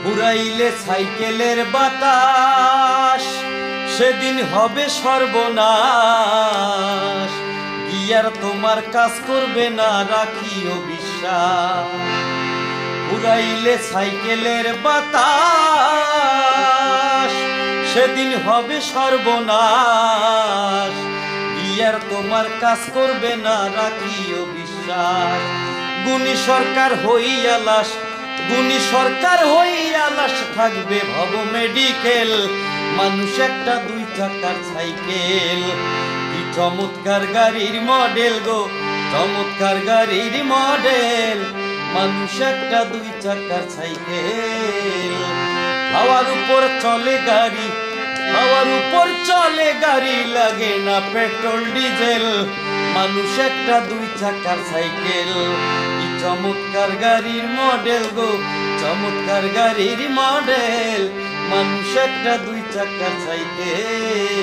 উড়াইলে সাইকেলের বাতাস, সেদিন হবে সর্বনাশ। গিয়ার তোমার কাজ করবে না, রাখিও বিশ্বাস। উড়াইলে সাইকেলের বাতাস, সেদিন হবে সর্বনাশ। গিয়ার তোমার কাজ করবে না, রাখিও বিশ্বাস। গুণী সরকার হইয়া লাশ, গুণী সরকার হইয়া লাশ থাকবে ভব মেডিকেল। মানুষ একটা দুই চাকার সাইকেল, কি চমৎকার গাড়ির মডেল গো, চমৎকার গাড়ির মডেল। মানুষ একটা দুই চাকার সাইকেল। হাওয়ার উপর চলে গাড়ি, হাওয়ার উপর চলে গাড়ি, লাগে না পেট্রোল ডিজেল। মানুষ একটা দুই চাকার সাইকেল, কি চমৎকার গাড়ির মডেল গো, চমৎকার গাড়ির মডেল। মানুষ একটা দুই চাকার সাইকেল।